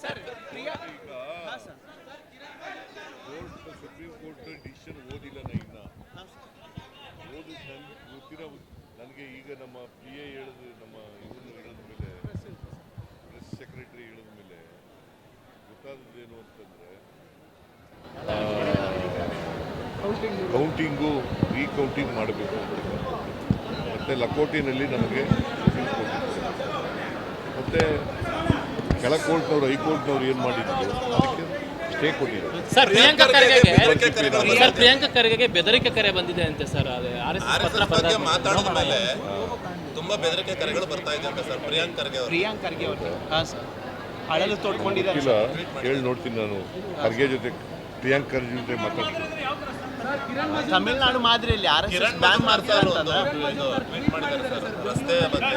Sir Priya ಈಗ ಹಾಂ sir supreme court decision ಓದಿಲ್ಲ ನಾ ಇನ್ನ ಓದಿ ನನ್ಗೆ ಗೊತ್ತಿರೋ ನನಗೆ ಈಗ ನಮ್ಮ ಪಿ ಎ ಹೇಳಿದ ನಮ್ಮ ಇವನು ಹೇಳಿದ ಮೇಲೆ ಪ್ರೆಸ್ ಸೆಕ್ರೆಟರಿ ಹೇಳಿದ ಮೇಲೆ ಗೊತ್ತಾದದ್ದೇನು ಅಂತಂದರೆ ಕೌಂಟಿಂಗು ರೀಕೌಂಟಿಂಗ್ ಮಾಡಬೇಕು ಮತ್ತು ಲಕೋಟಿನಲ್ಲಿ ನಮಗೆ ಮತ್ತು ಕೆಳ ಕೋರ್ಟ್ನವ್ರು ಹೈಕೋರ್ಟ್ನವ್ರು ಏನು ಮಾಡಿದ್ರು ಅದಕ್ಕೆ ಸ್ಟೇ ಕೊಟ್ಟಿದ್ದಾರೆ. ಸರ್ ಪ್ರಿಯಾಂಕಾ ಖರ್ಗೆಗೆ ಬೆದರಿಕೆ ಕರೆ ಬಂದಿದೆ ಅಂತೆ ಸರ್. ಅದೇ RSS ಬಗ್ಗೆ ಮಾತಾಡಿದ ಮೇಲೆ ತುಂಬಾ ಬೆದರಿಕೆ ಕರೆಗಳು ಬರ್ತಾ ಇದೆ ಅಂತ ಸರ್ ಪ್ರಿಯಾಂಕ್ ಖರ್ಗೆ ಅವ್ರಿಗೆ ಹಾಂ ಸರ್ ಅಳಲು ತೋಡ್ಕೊಂಡಿದ್ದಾರೆ. ಇಲ್ಲ ಕೇಳಿ ನೋಡ್ತೀನಿ ನಾನು ಖರ್ಗೆ ಜೊತೆ ಪ್ರಿಯಾಂಕ್ ಖರ್ಗೆ ಜೊತೆ ಮಾತಾಡ್ತೀನಿ. ತಮಿಳ್ನಾಡು ಮಾದರಿಯಲ್ಲಿ RSS ಬ್ಯಾನ್ ಮಾಡ್ತಾರೆ ಅಂತಂದ್ರೆ ಟ್ವೀಟ್ ಮಾಡಿದ್ದಾರೆ ಸರ್ ರಸ್ತೆ ಬಗ್ಗೆ